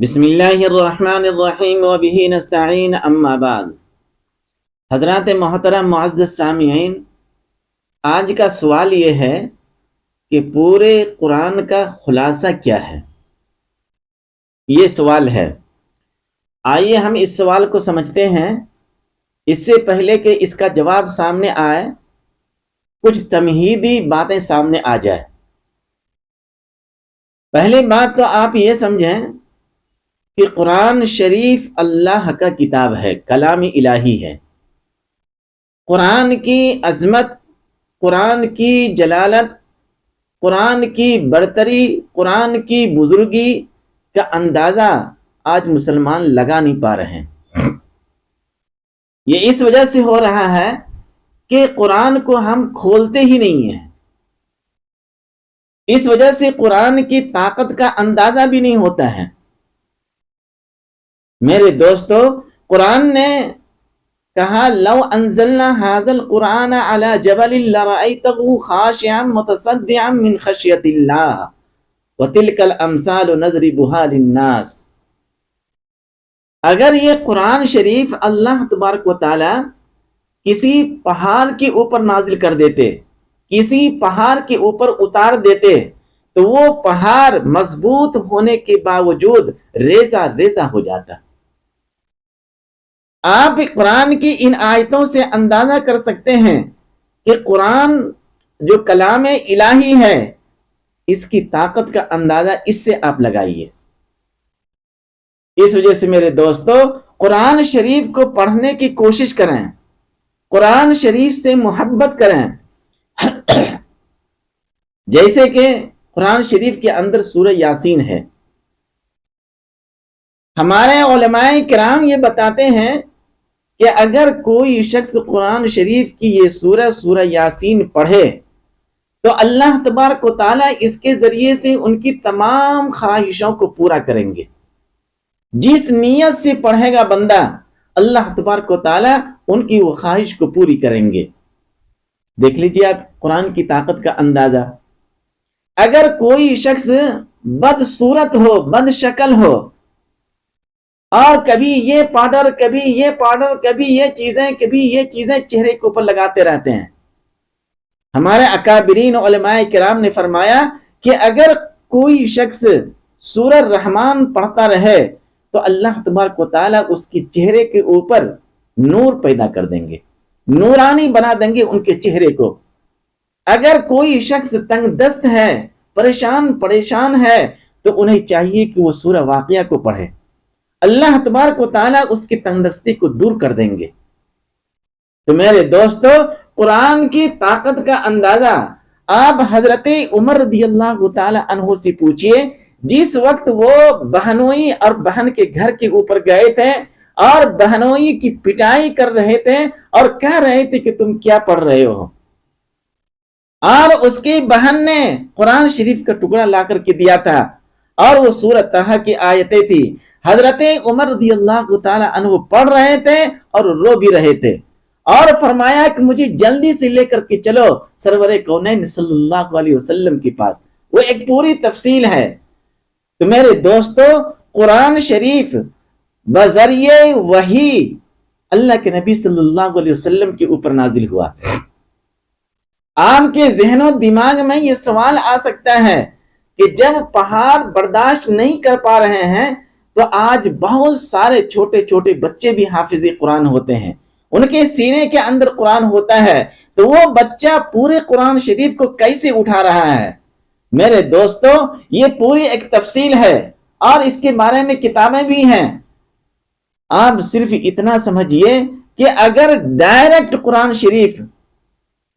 بسم اللہ الرحمن الرحیم وبہ نستعین اما بعد۔ حضرات محترم معزز سامعین، آج کا سوال یہ ہے کہ پورے قرآن کا خلاصہ کیا ہے؟ یہ سوال ہے۔ آئیے ہم اس سوال کو سمجھتے ہیں۔ اس سے پہلے کہ اس کا جواب سامنے آئے، کچھ تمہیدی باتیں سامنے آ جائے۔ پہلی بات تو آپ یہ سمجھیں کہ قرآن شریف اللہ کا کتاب ہے، کلام الہی ہے۔ قرآن کی عظمت، قرآن کی جلالت، قرآن کی برتری، قرآن کی بزرگی کا اندازہ آج مسلمان لگا نہیں پا رہے ہیں۔ یہ اس وجہ سے ہو رہا ہے کہ قرآن کو ہم کھولتے ہی نہیں ہیں۔ اس وجہ سے قرآن کی طاقت کا اندازہ بھی نہیں ہوتا ہے۔ میرے دوستو، قرآن نے کہا لو انزلنا هذا القرآن على جبل لرأيته خاشعا متصدعا من خشية الله وتلك الامثال نضربها للناس۔ اگر یہ قرآن شریف اللہ تبارک و تعالی کسی پہاڑ کے اوپر نازل کر دیتے، کسی پہاڑ کے اوپر اتار دیتے، تو وہ پہاڑ مضبوط ہونے کے باوجود ریزہ ریزہ ہو جاتا۔ آپ قرآن کی ان آیتوں سے اندازہ کر سکتے ہیں کہ قرآن جو کلام الہی ہے، اس کی طاقت کا اندازہ اس سے آپ لگائیے۔ اس وجہ سے میرے دوستو، قرآن شریف کو پڑھنے کی کوشش کریں، قرآن شریف سے محبت کریں۔ جیسے کہ قرآن شریف کے اندر سورہ یاسین ہے۔ ہمارے علماء کرام یہ بتاتے ہیں کہ اگر کوئی شخص قرآن شریف کی یہ سورہ یاسین پڑھے تو اللہ تبارک و تعالیٰ اس کے ذریعے سے ان کی تمام خواہشوں کو پورا کریں گے۔ جس نیت سے پڑھے گا بندہ، اللہ تبارک و تعالیٰ ان کی وہ خواہش کو پوری کریں گے۔ دیکھ لیجیے آپ قرآن کی طاقت کا اندازہ۔ اگر کوئی شخص بد صورت ہو، بد شکل ہو، اور کبھی یہ پاؤڈر، کبھی یہ پاؤڈر، کبھی یہ چیزیں چہرے کے اوپر لگاتے رہتے ہیں، ہمارے اکابرین علماء کرام نے فرمایا کہ اگر کوئی شخص سورہ الرحمن پڑھتا رہے تو اللہ تبارک و تعالیٰ اس کے چہرے کے اوپر نور پیدا کر دیں گے، نورانی بنا دیں گے ان کے چہرے کو۔ اگر کوئی شخص تنگ دست ہے، پریشان ہے، تو انہیں چاہیے کہ وہ سورہ واقعہ کو پڑھے، اللہ تبارک و تعالیٰ اس کی تنگ دستی کو دور کر دیں گے۔ تو میرے دوستو، قرآن کی طاقت کا اندازہ آپ حضرت عمر رضی اللہ تعالی عنہ سے پوچھئے، جس وقت وہ بہنوئی اور بہن کے گھر کے اوپر گئے تھے اور بہنوئی کی پٹائی کر رہے تھے اور کہہ رہے تھے کہ تم کیا پڑھ رہے ہو، اور اس کی بہن نے قرآن شریف کا ٹکڑا لا کر کے دیا تھا اور وہ سورہ طہ کی آیتیں تھی۔ حضرت عمر رضی اللہ تعالی عنہ پڑھ رہے تھے اور رو بھی رہے تھے، اور فرمایا کہ مجھے جلدی سے لے کر کے چلو سرور کونین صلی اللہ علیہ وسلم کے پاس۔ وہ ایک پوری تفصیل ہے۔ تو میرے دوستو، قرآن شریف بذریعہ وحی اللہ کے نبی صلی اللہ علیہ وسلم کے اوپر نازل ہوا۔ آپ کے ذہن و دماغ میں یہ سوال آ سکتا ہے کہ جب پہاڑ برداشت نہیں کر پا رہے ہیں تو آج بہت سارے چھوٹے چھوٹے بچے بھی حافظ قرآن ہوتے ہیں، ان کے سینے کے اندر قرآن ہوتا ہے، تو وہ بچہ پورے قرآن شریف کو کیسے اٹھا رہا ہے؟ میرے دوستو، یہ پوری ایک تفصیل ہے اور اس کے بارے میں کتابیں بھی ہیں۔ آپ صرف اتنا سمجھیے کہ اگر ڈائریکٹ قرآن شریف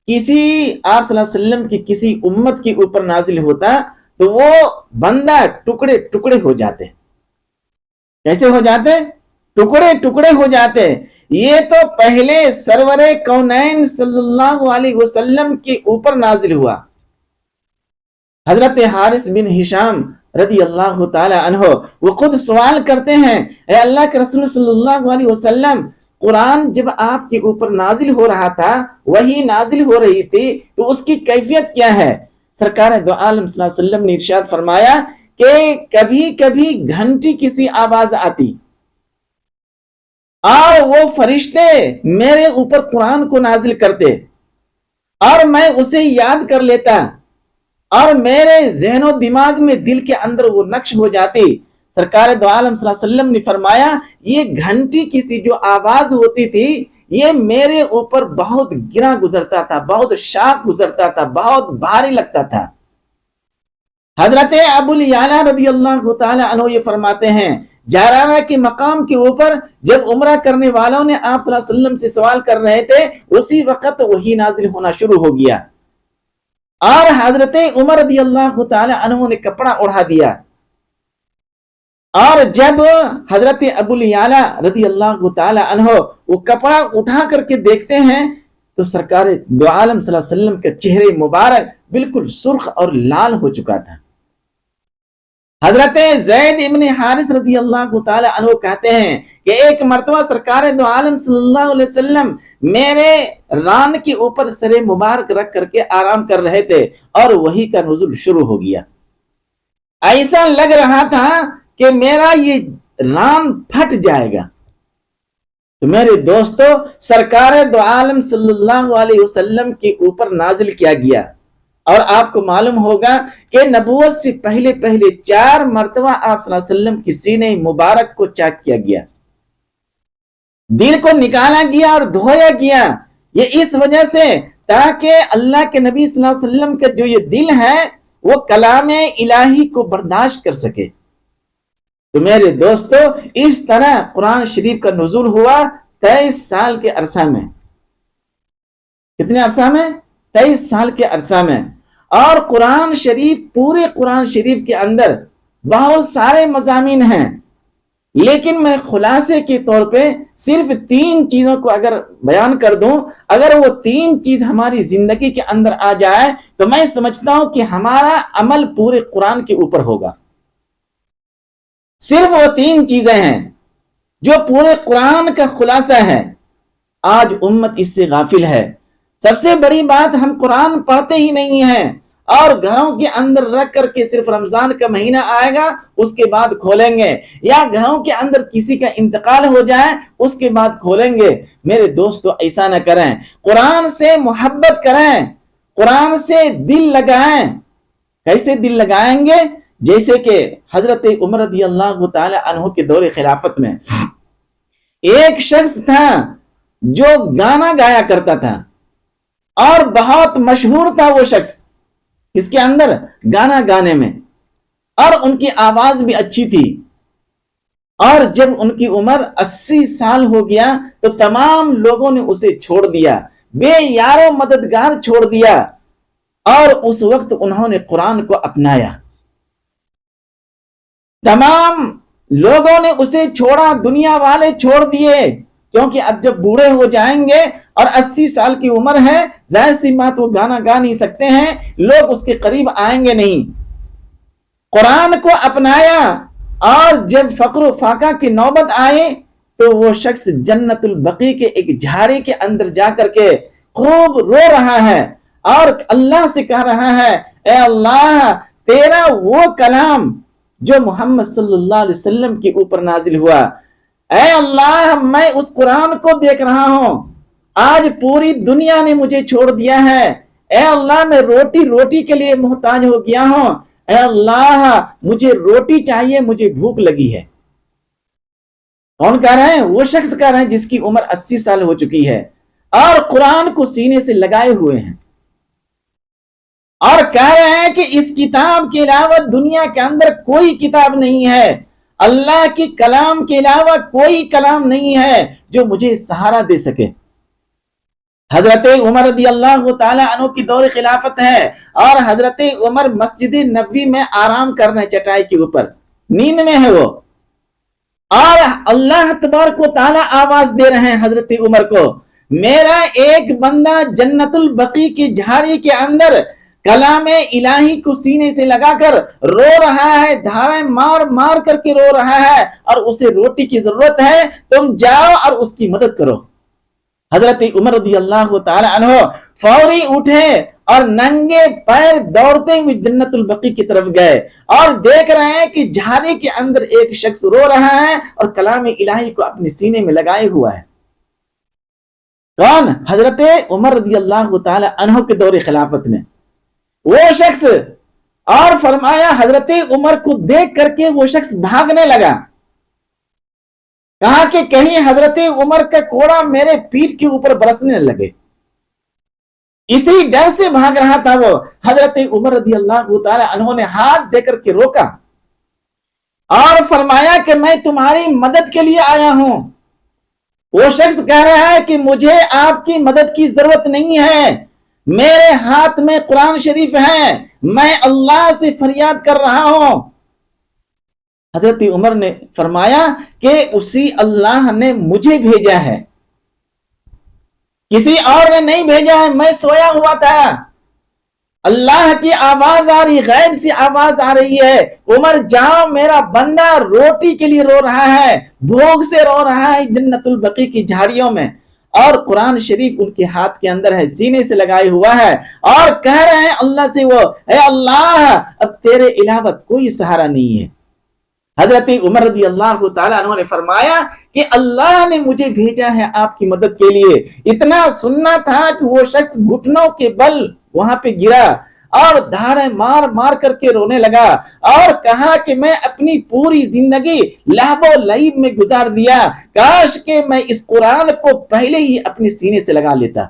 کسی آپ صلی اللہ علیہ وسلم کی کسی امت کے اوپر نازل ہوتا تو وہ بندہ ٹکڑے ٹکڑے ہو جاتے۔ کیسے ہو جاتے؟ ٹکڑے ٹکڑے ہو جاتے۔ یہ تو پہلے سرور کونین صلی اللہ علیہ وسلم کے اوپر نازل ہوا۔ حضرت حارث بن ہشام رضی اللہ تعالی عنہ وہ خود سوال کرتے ہیں، اے اللہ کے رسول صلی اللہ علیہ وسلم، قرآن جب آپ کے اوپر نازل ہو رہا تھا، وہی نازل ہو رہی تھی، تو اس کی کیفیت کیا ہے؟ سرکار دو عالم صلی اللہ علیہ وسلم نے ارشاد فرمایا کہ کبھی کبھی گھنٹی کسی آواز آتی اور وہ فرشتے میرے اوپر قرآن کو نازل کرتے اور میں اسے یاد کر لیتا اور میرے ذہن و دماغ میں دل کے اندر وہ نقش ہو جاتی۔ سرکار دو عالم صلی اللہ علیہ وسلم نے فرمایا یہ گھنٹی کسی جو آواز ہوتی تھی یہ میرے اوپر بہت گرا گزرتا تھا، بہت شاق گزرتا تھا، بہت بھاری لگتا تھا۔ حضرت ابو الیعلا رضی اللہ تعالی عنہ یہ فرماتے ہیں جعرانہ کے مقام کے اوپر جب عمرہ کرنے والوں نے آپ صلی اللہ علیہ وسلم سے سوال کر رہے تھے اسی وقت وحی نازل ہونا شروع ہو گیا اور حضرت عمر رضی اللہ تعالی عنہ نے کپڑا اڑا دیا اور جب حضرت ابو الیعلا رضی اللہ تعالی عنہ وہ کپڑا اٹھا کر کے دیکھتے ہیں تو سرکار دو عالم صلی اللہ علیہ وسلم کا چہرے مبارک بالکل سرخ اور لال ہو چکا تھا۔ حضرت زید ابن حارث رضی اللہ تعالی عنہ کہتے ہیں کہ ایک مرتبہ سرکار دو عالم صلی اللہ علیہ وسلم میرے ران کے اوپر سر مبارک رکھ کر کے آرام کر رہے تھے اور وحی کا نزول شروع ہو گیا۔ ایسا لگ رہا تھا کہ میرا یہ ران پھٹ جائے گا۔ تو میرے دوستو سرکار دو عالم صلی اللہ علیہ وسلم کے اوپر نازل کیا گیا اور آپ کو معلوم ہوگا کہ نبوت سے پہلے 4 مرتبہ آپ صلی اللہ علیہ وسلم کی سینے مبارک کو چاک کیا گیا، دل کو نکالا گیا اور دھویا گیا، یہ اس وجہ سے تاکہ اللہ کے نبی صلی اللہ علیہ وسلم کا جو یہ دل ہے وہ کلام الہی کو برداشت کر سکے۔ تو میرے دوستو اس طرح قرآن شریف کا نزول ہوا 23 سال کے عرصہ میں۔ کتنے عرصہ میں؟ 23 سال کے عرصہ میں۔ اور قرآن شریف پورے قرآن شریف کے اندر بہت سارے مضامین ہیں لیکن میں خلاصے کے طور پہ صرف 3 چیزوں کو اگر بیان کر دوں، اگر وہ 3 چیز ہماری زندگی کے اندر آ جائے تو میں سمجھتا ہوں کہ ہمارا عمل پورے قرآن کے اوپر ہوگا۔ صرف وہ 3 چیزیں ہیں جو پورے قرآن کا خلاصہ ہے۔ آج امت اس سے غافل ہے۔ سب سے بڑی بات ہم قرآن پڑھتے ہی نہیں ہیں اور گھروں کے اندر رکھ کر کے صرف رمضان کا مہینہ آئے گا اس کے بعد کھولیں گے، یا گھروں کے اندر کسی کا انتقال ہو جائے اس کے بعد کھولیں گے۔ میرے دوستو ایسا نہ کریں، قرآن سے محبت کریں، قرآن سے دل لگائیں۔ کیسے دل لگائیں گے؟ جیسے کہ حضرت عمر رضی اللہ تعالی عنہ کے دور خلافت میں ایک شخص تھا جو گانا گایا کرتا تھا اور بہت مشہور تھا وہ شخص اس کے اندر گانا گانے میں، اور ان کی آواز بھی اچھی تھی۔ اور جب ان کی عمر 80 سال ہو گیا تو تمام لوگوں نے اسے چھوڑ دیا، بے یار و مددگار چھوڑ دیا، اور اس وقت انہوں نے قرآن کو اپنایا۔ تمام لوگوں نے اسے چھوڑا، دنیا والے چھوڑ دیے، کیونکہ اب جب بوڑھے ہو جائیں گے اور 80 سال کی عمر ہے، ظاہر سی بات وہ گانا گا نہیں سکتے ہیں، لوگ اس کے قریب آئیں گے نہیں۔ قرآن کو اپنایا اور جب فقر و فاقہ کی نوبت آئے تو وہ شخص جنت البقیع کے ایک جھاڑی کے اندر جا کر کے خوب رو رہا ہے اور اللہ سے کہہ رہا ہے، اے اللہ تیرا وہ کلام جو محمد صلی اللہ علیہ وسلم کے اوپر نازل ہوا، اے اللہ میں اس قرآن کو دیکھ رہا ہوں، آج پوری دنیا نے مجھے چھوڑ دیا ہے، اے اللہ میں روٹی کے لیے محتاج ہو گیا ہوں، اے اللہ مجھے روٹی چاہیے، مجھے بھوک لگی ہے۔ کون کہہ رہے ہیں؟ وہ شخص کہہ رہے ہیں جس کی عمر 80 سال ہو چکی ہے اور قرآن کو سینے سے لگائے ہوئے ہیں، اور کہہ رہے ہیں کہ اس کتاب کے علاوہ دنیا کے اندر کوئی کتاب نہیں ہے، اللہ کے کلام کے علاوہ کوئی کلام نہیں ہے جو مجھے سہارا دے سکے۔ حضرت عمر رضی اللہ تعالی عنہ کی دور خلافت ہے اور حضرت عمر مسجد نبوی میں آرام کر رہے ہیں، چٹائی کے اوپر نیند میں ہے وہ، اور اللہ تبارک و تعالی آواز دے رہے ہیں حضرت عمر کو، میرا ایک بندہ جنت البقیع کی جھاڑی کے اندر کلام الہی کو سینے سے لگا کر رو رہا ہے، دھاریں مار مار کر کے رو رہا ہے، اور اسے روٹی کی ضرورت ہے، تم جاؤ اور اس کی مدد کرو۔ حضرت عمر رضی اللہ تعالی عنہ فوری اٹھے اور ننگے پیر دوڑتے ہوئے جنت البقیع کی طرف گئے اور دیکھ رہے ہیں کہ جھاڑی کے اندر ایک شخص رو رہا ہے اور کلام الہی کو اپنے سینے میں لگائے ہوا ہے. کون؟ حضرت عمر رضی اللہ تعالی عنہ کے دور خلافت میں وہ شخص. اور فرمایا حضرت عمر کو دیکھ کر کے وہ شخص بھاگنے لگا. کہا کہ کہیں حضرت عمر کا کوڑا میرے پیٹھ کے اوپر برسنے لگے. اسی ڈر سے بھاگ رہا تھا وہ. حضرت عمر رضی اللہ تعالی عنہ نے ہاتھ دے کر کے روکا اور فرمایا کہ میں تمہاری مدد کے لیے آیا ہوں. وہ شخص کہہ رہا ہے کہ مجھے آپ کی مدد کی ضرورت نہیں ہے, میرے ہاتھ میں قرآن شریف ہے, میں اللہ سے فریاد کر رہا ہوں. حضرت عمر نے فرمایا کہ اسی اللہ نے مجھے بھیجا ہے, کسی اور نے نہیں بھیجا ہے. میں سویا ہوا تھا, اللہ کی آواز آ رہی, غیب سے آواز آ رہی ہے, عمر جاؤ, میرا بندہ روٹی کے لیے رو رہا ہے, بھوک سے رو رہا ہے جنت البقیع کی جھاڑیوں میں, اور قرآن شریف ان کے ہاتھ کے اندر ہے, سینے سے لگائے ہوا ہے, اور کہہ رہے ہیں اللہ سے وہ, اے اللہ اب تیرے علاوہ کوئی سہارا نہیں ہے. حضرت عمر رضی اللہ تعالیٰ عنہ نے فرمایا کہ اللہ نے مجھے بھیجا ہے آپ کی مدد کے لیے. اتنا سننا تھا کہ وہ شخص گھٹنوں کے بل وہاں پہ گرا اور دھاڑے مار مار کر کے رونے لگا اور کہا کہ میں اپنی پوری زندگی لہو و لعب میں گزار دیا, کاش کہ میں اس قرآن کو پہلے ہی اپنے سینے سے لگا لیتا.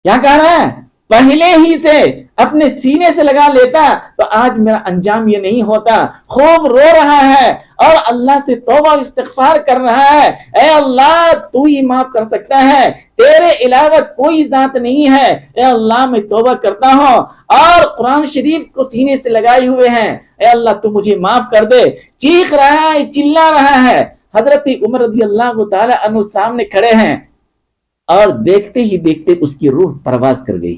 کیا کہہ رہا ہے؟ پہلے ہی سے اپنے سینے سے لگا لیتا تو آج میرا انجام یہ نہیں ہوتا. خوب رو رہا ہے اور اللہ سے توبہ استغفار کر رہا ہے, اے اللہ تو ہی معاف کر سکتا ہے, تیرے علاوہ کوئی ذات نہیں ہے, اے اللہ میں توبہ کرتا ہوں, اور قرآن شریف کو سینے سے لگائے ہوئے ہیں, اے اللہ تو مجھے معاف کر دے. چیخ رہا ہے, چلا رہا ہے. حضرت عمر رضی اللہ تعالی عنہ سامنے کھڑے ہیں اور دیکھتے ہی دیکھتے اس کی روح پرواز کر گئی.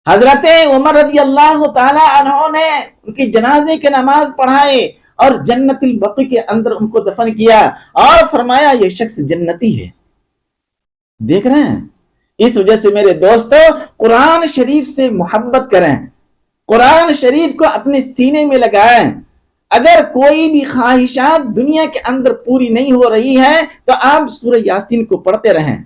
حضرت عمر رضی اللہ تعالی عنہ نے ان کی جنازے کی نماز پڑھائی اور جنت البقیع کے اندر ان کو دفن کیا اور فرمایا یہ شخص جنتی ہے. دیکھ رہے ہیں؟ اس وجہ سے میرے دوستو قرآن شریف سے محبت کریں, قرآن شریف کو اپنے سینے میں لگائیں. اگر کوئی بھی خواہشات دنیا کے اندر پوری نہیں ہو رہی ہے تو آپ سورہ یاسین کو پڑھتے رہیں.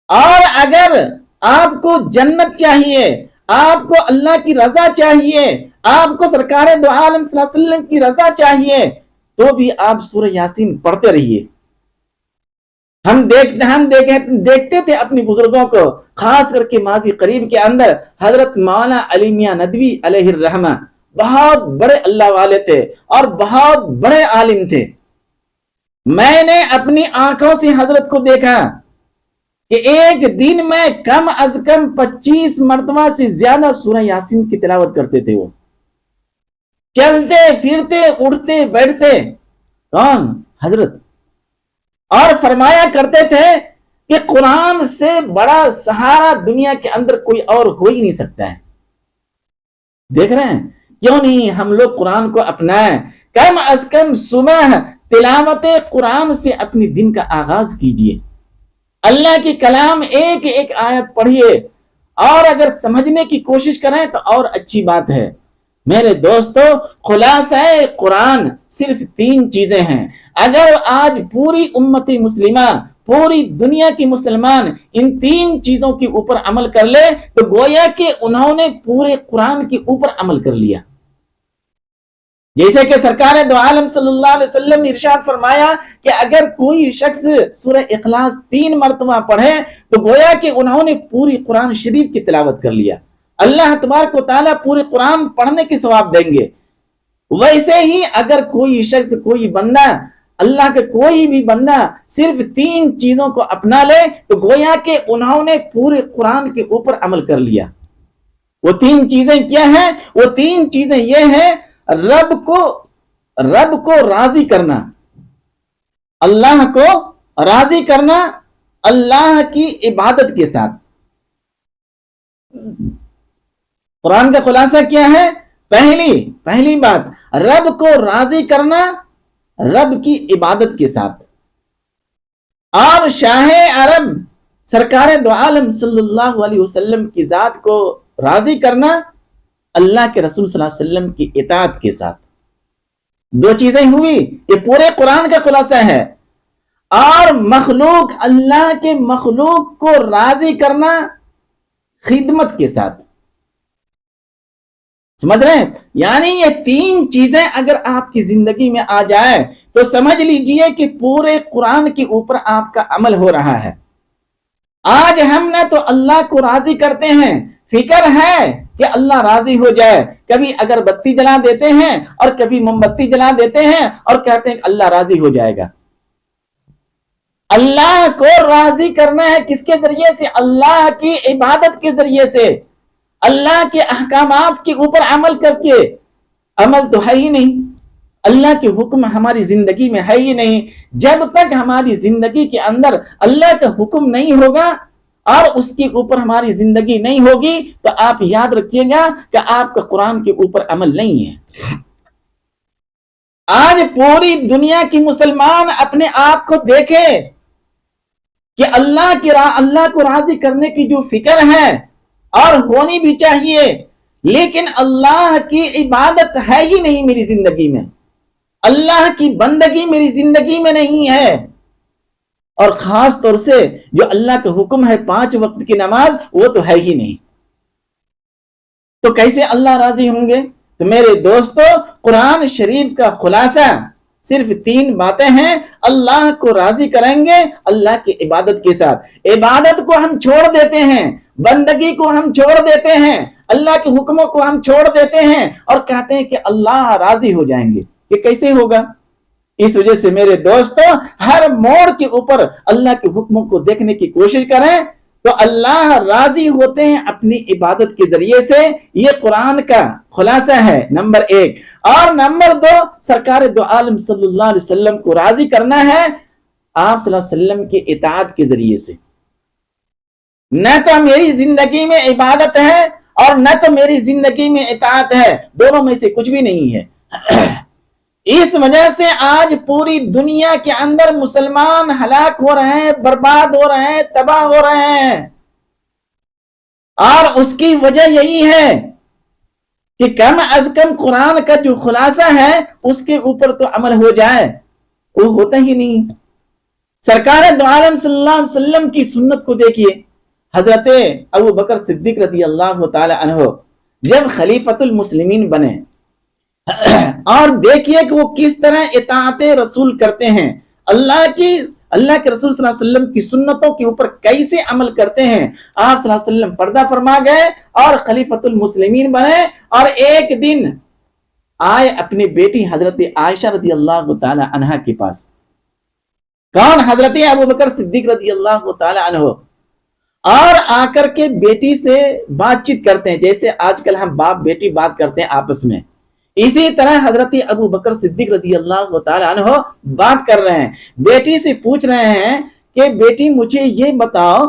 اور اگر آپ کو جنت چاہیے, آپ کو اللہ کی رضا چاہیے, آپ کو سرکار دو عالم صلی اللہ علیہ وسلم کی رضا چاہیے, تو بھی آپ سورہ یاسین پڑھتے رہیے. ہم دیکھتے تھے اپنی بزرگوں کو, خاص کر کے ماضی قریب کے اندر حضرت مولانا علی میاں ندوی علیہ الرحمہ بہت بڑے اللہ والے تھے اور بہت بڑے عالم تھے. میں نے اپنی آنکھوں سے حضرت کو دیکھا کہ ایک دن میں کم از کم 25 مرتبہ سے زیادہ سورہ یاسین کی تلاوت کرتے تھے. وہ چلتے پھرتے اٹھتے بیٹھتے. کون؟ حضرت. اور فرمایا کرتے تھے کہ قرآن سے بڑا سہارا دنیا کے اندر کوئی اور ہو ہی نہیں سکتا ہے. دیکھ رہے ہیں؟ کیوں نہیں ہم لوگ قرآن کو اپنائیں؟ کم از کم صبح تلاوت قرآن سے اپنے دن کا آغاز کیجئے. اللہ کی کلام ایک ایک آیت پڑھیے اور اگر سمجھنے کی کوشش کریں تو اور اچھی بات ہے. میرے دوستو خلاصہ قرآن صرف 3 چیزیں ہیں. اگر آج پوری امت مسلمہ, پوری دنیا کی مسلمان ان 3 چیزوں کے اوپر عمل کر لے تو گویا کہ انہوں نے پورے قرآن کے اوپر عمل کر لیا. جیسے کہ سرکار دو عالم صلی اللہ علیہ وسلم نے ارشاد فرمایا کہ اگر کوئی شخص سورہ اخلاص 3 مرتبہ پڑھے تو گویا کہ انہوں نے پوری قرآن شریف کی تلاوت کر لیا. اللہ تبارک و تعالیٰ پورے قرآن پڑھنے کے ثواب دیں گے. ویسے ہی اگر کوئی شخص, کوئی بندہ, اللہ کا کوئی بھی بندہ صرف 3 چیزوں کو اپنا لے تو گویا کہ انہوں نے پورے قرآن کے اوپر عمل کر لیا. وہ 3 چیزیں کیا ہیں؟ وہ 3 چیزیں یہ ہیں: رب کو راضی کرنا, اللہ کو راضی کرنا اللہ کی عبادت کے ساتھ. قرآن کا خلاصہ کیا ہے؟ پہلی بات رب کو راضی کرنا رب کی عبادت کے ساتھ. اور شاہ عرب سرکار دو عالم صلی اللہ علیہ وسلم کی ذات کو راضی کرنا اللہ کے رسول صلی اللہ علیہ وسلم کی اطاعت کے ساتھ. دو چیزیں ہوئی. یہ پورے قرآن کا خلاصہ ہے. اور مخلوق، اللہ کے مخلوق کو راضی کرنا خدمت کے ساتھ. سمجھ رہے ہیں؟ یعنی یہ تین چیزیں اگر آپ کی زندگی میں آ جائے تو سمجھ لیجئے کہ پورے قرآن کے اوپر آپ کا عمل ہو رہا ہے. آج ہم نہ تو اللہ کو راضی کرتے ہیں، فکر ہے کہ اللہ راضی ہو جائے، کبھی اگر بتی جلا دیتے ہیں اور کبھی موم بتی جلا دیتے ہیں اور کہتے ہیں کہ اللہ راضی ہو جائے گا. اللہ کو راضی کرنا ہے کس کے ذریعے سے؟ اللہ کی عبادت کے ذریعے سے، اللہ کے احکامات کے اوپر عمل کر کے. عمل تو ہے ہی نہیں، اللہ کے حکم ہماری زندگی میں ہے ہی نہیں. جب تک ہماری زندگی کے اندر اللہ کا حکم نہیں ہوگا اور اس کے اوپر ہماری زندگی نہیں ہوگی تو آپ یاد رکھیے گا کہ آپ کا قرآن کے اوپر عمل نہیں ہے. آج پوری دنیا کی مسلمان اپنے آپ کو دیکھے کہ اللہ کو راضی کرنے کی جو فکر ہے اور ہونی بھی چاہیے، لیکن اللہ کی عبادت ہے ہی نہیں میری زندگی میں، اللہ کی بندگی میری زندگی میں نہیں ہے. اور خاص طور سے جو اللہ کا حکم ہے 5 وقت کی نماز، وہ تو ہے ہی نہیں. تو کیسے اللہ راضی ہوں گے؟ تو میرے دوستو، قرآن شریف کا خلاصہ صرف 3 باتیں ہیں. اللہ کو راضی کریں گے اللہ کی عبادت کے ساتھ. عبادت کو ہم چھوڑ دیتے ہیں، بندگی کو ہم چھوڑ دیتے ہیں، اللہ کے حکموں کو ہم چھوڑ دیتے ہیں اور کہتے ہیں کہ اللہ راضی ہو جائیں گے. یہ کیسے ہوگا؟ اس وجہ سے میرے دوستو، ہر موڑ کے اوپر اللہ کے حکموں کو دیکھنے کی کوشش کریں تو اللہ راضی ہوتے ہیں اپنی عبادت کے ذریعے سے. یہ قرآن کا خلاصہ ہے نمبر 1. اور نمبر 2، سرکار دو عالم صلی اللہ علیہ وسلم کو راضی کرنا ہے آپ صلی اللہ علیہ وسلم کی اطاعت کے ذریعے سے. نہ تو میری زندگی میں عبادت ہے اور نہ تو میری زندگی میں اطاعت ہے، دونوں میں سے کچھ بھی نہیں ہے. اس وجہ سے آج پوری دنیا کے اندر مسلمان ہلاک ہو رہے ہیں، برباد ہو رہے ہیں، تباہ ہو رہے ہیں. اور اس کی وجہ یہی ہے کہ کم از کم قرآن کا جو خلاصہ ہے اس کے اوپر تو عمل ہو جائے، وہ ہوتا ہی نہیں. سرکار دو عالم صلی اللہ علیہ وسلم کی سنت کو دیکھیے. حضرت ابو بکر صدیق رضی اللہ تعالی عنہ جب خلیفۃ المسلمین بنے اور دیکھیے کہ وہ کس طرح اطاعت رسول کرتے ہیں، اللہ کے رسول صلی اللہ علیہ وسلم کی سنتوں کے اوپر کیسے عمل کرتے ہیں. آپ صلی اللہ علیہ وسلم پردہ فرما گئے اور خلیفۃ المسلمین بنے. اور ایک دن آئے اپنی بیٹی حضرت عائشہ رضی اللہ تعالی عنہا کے پاس. کون؟ حضرت ابو بکر صدیق رضی اللہ تعالی عنہ. اور آ کر کے بیٹی سے بات چیت کرتے ہیں جیسے آج کل ہم باپ بیٹی بات کرتے ہیں آپس میں. اسی طرح حضرت ابو بکر صدیق رضی اللہ تعالی عنہ بات کر رہے ہیں. بیٹی سے پوچھ رہے ہیں کہ بیٹی مجھے یہ بتاؤ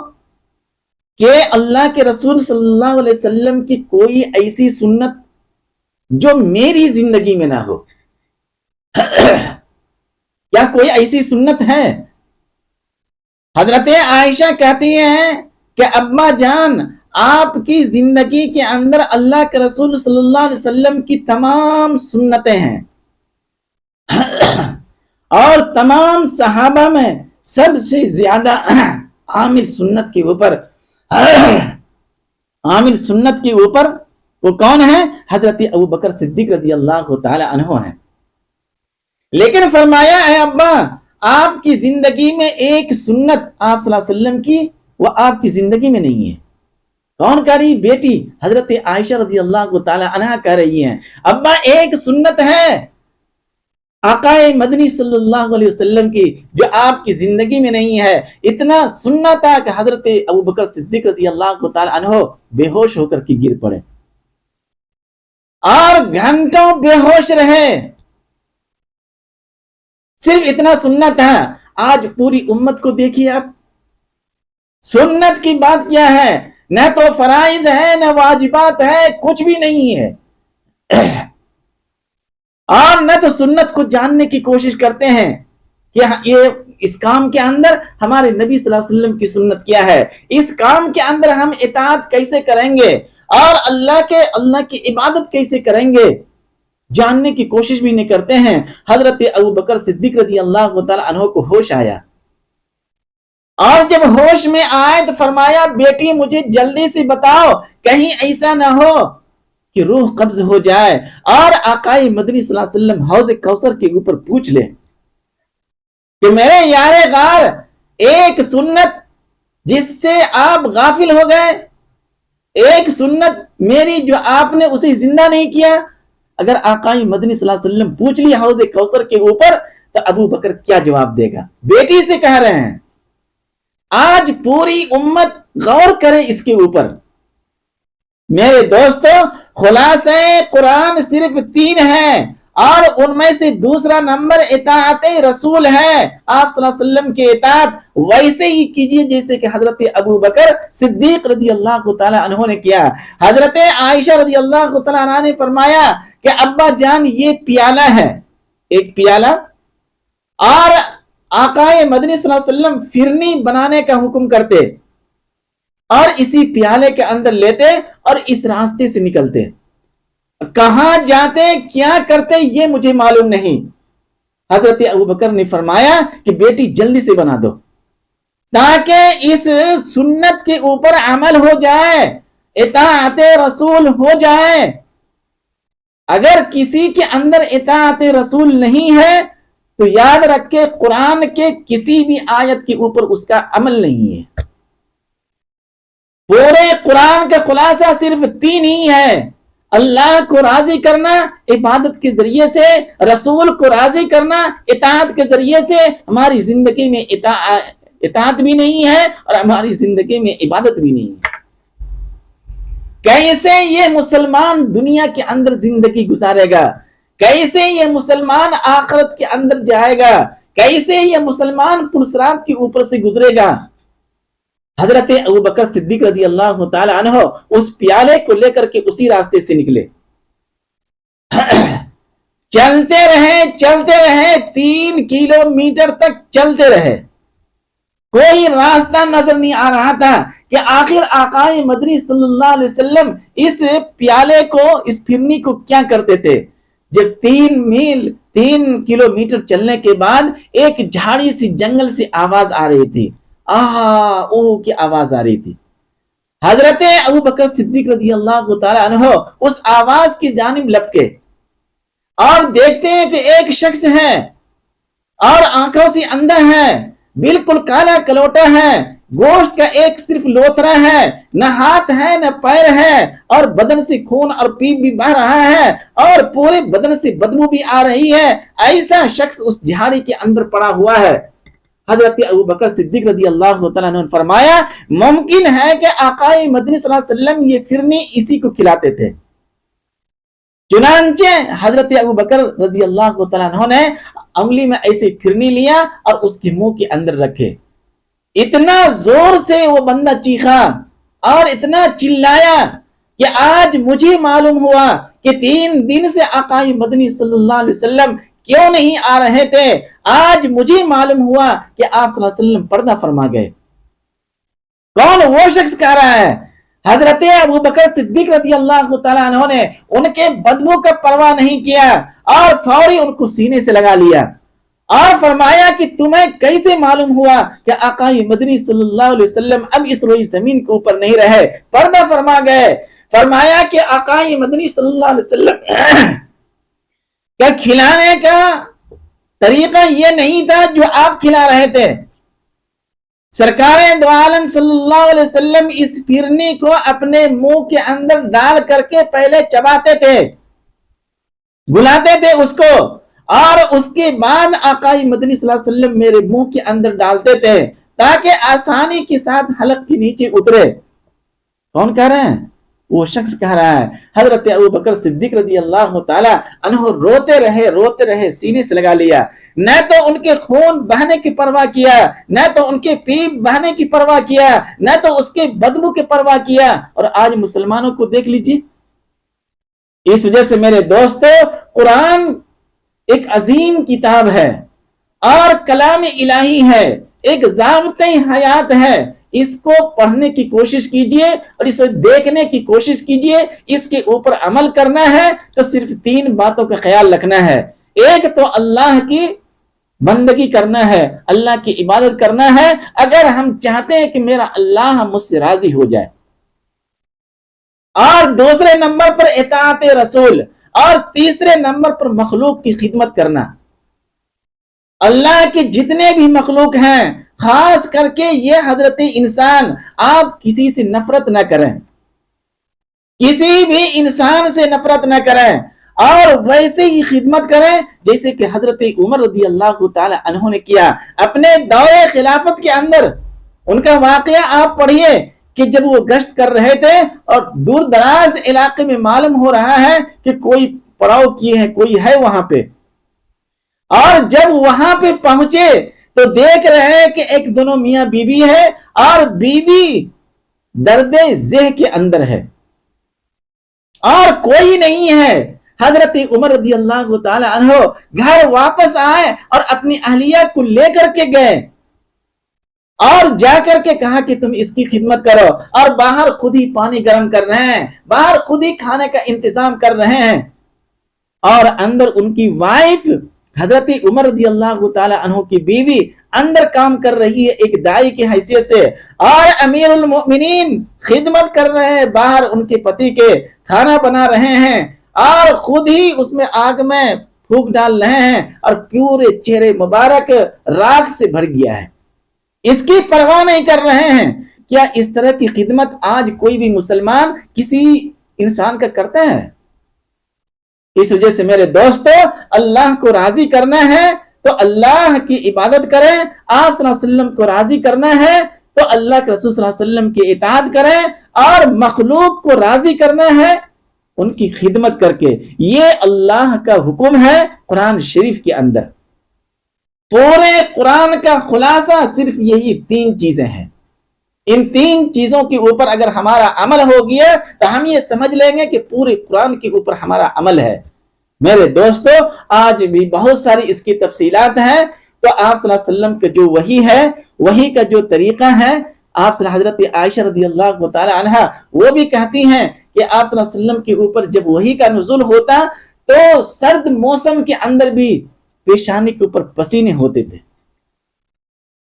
کہ اللہ کے رسول صلی اللہ علیہ وسلم کی کوئی ایسی سنت جو میری زندگی میں نہ ہو، کیا کوئی ایسی سنت ہے؟ حضرت عائشہ کہتی ہیں کہ ابا جان، آپ کی زندگی کے اندر اللہ کے رسول صلی اللہ علیہ وسلم کی تمام سنتیں ہیں اور تمام صحابہ میں سب سے زیادہ عامل سنت کے اوپر وہ کون ہے؟ حضرت ابو بکر صدیق رضی اللہ تعالی عنہ ہیں. لیکن فرمایا ہے ابا، آپ کی زندگی میں ایک سنت آپ صلی اللہ علیہ وسلم کی وہ آپ کی زندگی میں نہیں ہے. کون کہہ رہی؟ بیٹی حضرت عائشہ رضی اللہ تعالی عنہا کہہ رہی ہیں ابا ایک سنت ہے آقا مدنی صلی اللہ علیہ وسلم کی جو آپ کی زندگی میں نہیں ہے. اتنا سننا تھا کہ حضرت ابو بکر صدیق رضی اللہ تعالی عنہ بے ہوش ہو کر کے گر پڑے اور گھنٹوں بے ہوش رہے. صرف اتنا سننا تھا. آج پوری امت کو دیکھیے آپ، سنت کی بات کیا ہے؟ نہ تو فرائض ہے نہ واجبات ہے، کچھ بھی نہیں ہے. اور نہ تو سنت کو جاننے کی کوشش کرتے ہیں کہ یہ اس کام کے اندر ہمارے نبی صلی اللہ علیہ وسلم کی سنت کیا ہے، اس کام کے اندر ہم اطاعت کیسے کریں گے اور اللہ کی عبادت کیسے کریں گے، جاننے کی کوشش بھی نہیں کرتے ہیں۔ حضرت ابوبکر صدیق رضی اللہ تعالی عنہ کو ہوش آیا، اور جب ہوش میں آئے تو فرمایا بیٹی مجھے جلدی سے بتاؤ، کہیں ایسا نہ ہو کہ روح قبض ہو جائے اور آقائے مدنی صلی اللہ علیہ وسلم حوض کوثر کے اوپر پوچھ لے کہ میرے یار غار ایک سنت جس سے آپ غافل ہو گئے، ایک سنت میری جو آپ نے اسے زندہ نہیں کیا، اگر آقائے مدنی صلی اللہ علیہ وسلم پوچھ لی حوض کوثر کے اوپر تو ابو بکر کیا جواب دے گا؟ بیٹی سے کہہ رہے ہیں آج پوری امت غور کرے اس کے اوپر۔ میرے دوستو خلاصہ قرآن صرف 3 ہے اور ان میں سے دوسرا نمبر اطاعت رسول ہے۔ آپ صلی اللہ علیہ وسلم کے اطاعت ویسے ہی کیجئے جیسے کہ حضرت ابو بکر صدیق رضی اللہ تعالی عنہ نے کیا۔ حضرت عائشہ رضی اللہ تعالی عنہ نے فرمایا کہ ابا جان یہ پیالہ ہے، ایک پیالہ، اور آقائے مدنی صلی اللہ علیہ وسلم فرنی بنانے کا حکم کرتے اور اسی پیالے کے اندر لیتے اور اس راستے سے نکلتے، کہاں جاتے کیا کرتے یہ مجھے معلوم نہیں۔ حضرت ابوبکر نے فرمایا کہ بیٹی جلدی سے بنا دو تاکہ اس سنت کے اوپر عمل ہو جائے، اطاعت رسول ہو جائے۔ اگر کسی کے اندر اطاعت رسول نہیں ہے تو یاد رکھے قرآن کے کسی بھی آیت کے اوپر اس کا عمل نہیں ہے۔ پورے قرآن کا خلاصہ صرف 3 ہی ہے، اللہ کو راضی کرنا عبادت کے ذریعے سے، رسول کو راضی کرنا اطاعت کے ذریعے سے۔ ہماری زندگی میں اطاعت بھی نہیں ہے اور ہماری زندگی میں عبادت بھی نہیں ہے۔ کیسے یہ مسلمان دنیا کے اندر زندگی گزارے گا؟ کیسے یہ مسلمان آخرت کے اندر جائے گا؟ کیسے یہ مسلمان پلسرات کے اوپر سے گزرے گا؟ حضرت ابوبکر صدیق رضی اللہ تعالی عنہ اس پیالے کو لے کر کے اسی راستے سے نکلے، چلتے رہے 3 کلومیٹر تک چلتے رہے، کوئی راستہ نظر نہیں آ رہا تھا کہ آخر آقائے مدنی صلی اللہ علیہ وسلم اس پیالے کو، اس پھرنی کو کیا کرتے تھے۔ جب 3 کلومیٹر چلنے کے بعد ایک جھاڑی سی جنگل سے آواز آ رہی تھی، اوہ کی آواز آ رہی تھی۔ حضرت ابوبکر صدیق رضی اللہ تعالی عنہ اس آواز کی جانب لپکے اور دیکھتے ہیں کہ ایک شخص ہے اور آنکھوں سے اندھا ہے، بالکل کالا کلوٹا ہے، گوشت کا ایک صرف لوتھرا ہے، نہ ہاتھ ہے نہ پیر ہے، اور بدن سے خون اور پیپ بھی بہ رہا ہے اور پورے بدن سے بدبو بھی آ رہی ہے۔ ایسا شخص اس جھاڑی کے اندر پڑا ہوا ہے۔ حضرت ابوبکر صدیق رضی اللہ تعالیٰ عنہ نے فرمایا ممکن ہے کہ آقائے مدنی صلی اللہ علیہ وسلم یہ فرنی اسی کو کھلاتے تھے۔ چنانچہ حضرت ابوبکر رضی اللہ تعالیٰ عنہ نے انگلی میں ایسی پھرنی لیا اور اس کے منہ کے اندر رکھے۔ اتنا زور سے وہ بندہ چیخا اور اتنا چلایا کہ آج مجھے معلوم ہوا کہ 3 دن سے آقائے مدنی صلی اللہ علیہ وسلم کیوں نہیں آ رہے تھے۔ آج مجھے معلوم ہوا کہ آپ صلی اللہ علیہ وسلم پردہ فرما گئے۔ کون وہ شخص کہہ رہا ہے؟ حضرت ابوبکر صدیق رضی اللہ تعالیٰ عنہ نے ان کے بدبو کا پرواہ نہیں کیا اور فوری ان کو سینے سے لگا لیا اور فرمایا کہ تمہیں کیسے معلوم ہوا کہ آقائے مدنی صلی اللہ علیہ وسلم اب اس روئی زمین کے اوپر نہیں رہے، پردہ فرما گئے۔ فرمایا کہ آقائے مدنی صلی اللہ علیہ وسلم کا کھلانے کا طریقہ یہ نہیں تھا جو آپ کھلا رہے تھے۔ سرکار دو عالم صلی اللہ علیہ وسلم اس پھرنی کو اپنے منہ کے اندر ڈال کر کے پہلے چباتے تھے، بلاتے تھے اس کو، اور اس کے بعد آقائے مدنی صلی اللہ علیہ وسلم میرے منہ کے اندر ڈالتے تھے تاکہ آسانی کے ساتھ حلق کے نیچے اترے۔ کون کہہ رہے ہیں؟ وہ شخص کہہ رہا ہے۔ حضرت ابوبکر صدیق رضی اللہ تعالی عنہ روتے رہے، سینے سے لگا لیا، نہ تو ان کے خون بہنے کی پرواہ کیا، نہ تو ان کے پیپ بہنے کی پرواہ کیا، نہ تو اس کے بدبو کی پرواہ کیا۔ اور آج مسلمانوں کو دیکھ لیجیے۔ اس وجہ سے میرے دوستو قرآن ایک عظیم کتاب ہے اور کلام الہی ہے، ایک ضابطۂ حیات ہے، اس کو پڑھنے کی کوشش کیجئے اور اسے دیکھنے کی کوشش کیجئے، اس کے اوپر عمل کرنا ہے تو صرف 3 باتوں کا خیال رکھنا ہے۔ ایک تو اللہ کی بندگی کرنا ہے، اللہ کی عبادت کرنا ہے، اگر ہم چاہتے ہیں کہ میرا اللہ مجھ سے راضی ہو جائے، اور دوسرے نمبر پر اطاعت رسول، اور تیسرے نمبر پر مخلوق کی خدمت کرنا۔ اللہ کے جتنے بھی مخلوق ہیں، خاص کر کے یہ حضرت انسان، آپ کسی سے نفرت نہ کریں، کسی بھی انسان سے نفرت نہ کریں، اور ویسے ہی خدمت کریں جیسے کہ حضرت عمر رضی اللہ تعالی عنہ نے کیا اپنے دور خلافت کے اندر۔ ان کا واقعہ آپ پڑھیے کہ جب وہ گشت کر رہے تھے اور دور دراز علاقے میں معلوم ہو رہا ہے کہ کوئی پڑاؤ کیے ہیں، کوئی ہے وہاں پہ، اور جب وہاں پہ پہنچے تو دیکھ رہے ہیں کہ ایک دونوں میاں بیوی ہے، اور بیوی درد ذہ کے اندر ہے اور کوئی نہیں ہے۔ حضرت عمر رضی اللہ تعالی عنہ گھر واپس آئے اور اپنی اہلیہ کو لے کر کے گئے اور جا کر کے کہا کہ تم اس کی خدمت کرو، اور باہر خود ہی پانی گرم کر رہے ہیں، باہر خود ہی کھانے کا انتظام کر رہے ہیں، اور اندر ان کی وائف حضرت عمر رضی اللہ تعالی عنہ کی بیوی اندر کام کر رہی ہے ایک دائی کی حیثیت سے، اور امیر المؤمنین خدمت کر رہے ہیں، باہر ان کے پتی کے کھانا بنا رہے ہیں، اور خود ہی اس میں آگ میں پھونک ڈال رہے ہیں، اور پورے چہرے مبارک راکھ سے بھر گیا ہے، اس کی پرواہ نہیں کر رہے ہیں۔ کیا اس طرح کی خدمت آج کوئی بھی مسلمان کسی انسان کا کرتا ہے؟ اس وجہ سے میرے دوستو، اللہ کو راضی کرنا ہے تو اللہ کی عبادت کریں، آپ صلی اللہ علیہ وسلم کو راضی کرنا ہے تو اللہ کے رسول صلی اللہ علیہ وسلم کی اطاعت کریں، اور مخلوق کو راضی کرنا ہے ان کی خدمت کر کے۔ یہ اللہ کا حکم ہے قرآن شریف کے اندر۔ پورے قرآن کا خلاصہ صرف یہی 3 چیزیں ہیں۔ ان 3 چیزوں کے اوپر اگر ہمارا عمل ہو گیا تو ہم یہ سمجھ لیں گے کہ پورے قرآن کے اوپر ہمارا عمل ہے۔ میرے دوستو، آج بھی بہت ساری اس کی تفصیلات ہیں، تو آپ صلی اللہ علیہ وسلم کا جو وحی ہے، وحی کا جو طریقہ ہے، آپ صلی حضرت عائشہ رضی اللہ تعالی عنہ وہ بھی کہتی ہیں کہ آپ صلی اللہ علیہ وسلم کے اوپر جب وحی کا نزول ہوتا تو سرد موسم کے اندر بھی پیشانی کے اوپر پسینے ہوتے تھے۔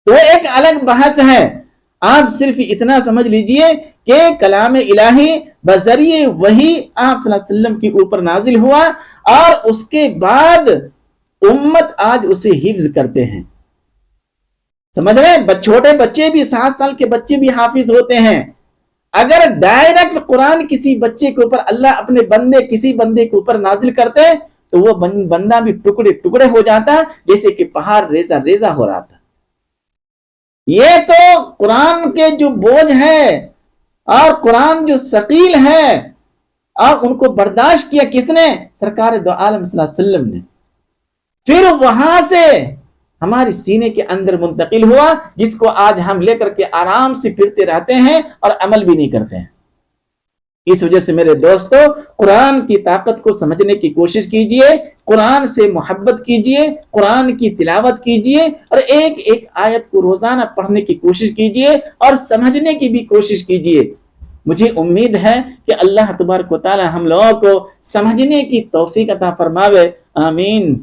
تو ایک الگ بحث ہے، آپ صرف اتنا سمجھ لیجئے کہ کلام الہی بذریعہ وحی آپ صلی اللہ علیہ وسلم کے اوپر نازل ہوا، اور اس کے بعد امت آج اسے حفظ کرتے ہیں۔ سمجھ رہے ہیں؟ چھوٹے بچے بھی، 7 سال کے بچے بھی حافظ ہوتے ہیں۔ اگر ڈائریکٹ قرآن کسی بچے کے اوپر اللہ اپنے کسی بندے کے اوپر نازل کرتے تو وہ بندہ بھی ٹکڑے ٹکڑے ہو جاتا، جیسے کہ پہاڑ ریزہ ریزہ ہو رہا تھا۔ یہ تو قرآن کے جو بوجھ ہے اور قرآن جو ثقیل ہے، اور ان کو برداشت کیا کس نے؟ سرکار دو عالم صلی اللہ علیہ وسلم نے۔ پھر وہاں سے ہمارے سینے کے اندر منتقل ہوا، جس کو آج ہم لے کر کے آرام سے پھرتے رہتے ہیں اور عمل بھی نہیں کرتے ہیں۔ اس وجہ سے میرے دوستو، قرآن کی طاقت کو سمجھنے کی کوشش کیجئے، قرآن سے محبت کیجئے، قرآن کی تلاوت کیجئے، اور ایک ایک آیت کو روزانہ پڑھنے کی کوشش کیجئے اور سمجھنے کی بھی کوشش کیجئے۔ مجھے امید ہے کہ اللہ تبارک و تعالی ہم لوگوں کو سمجھنے کی توفیق عطا فرماوے۔ آمین۔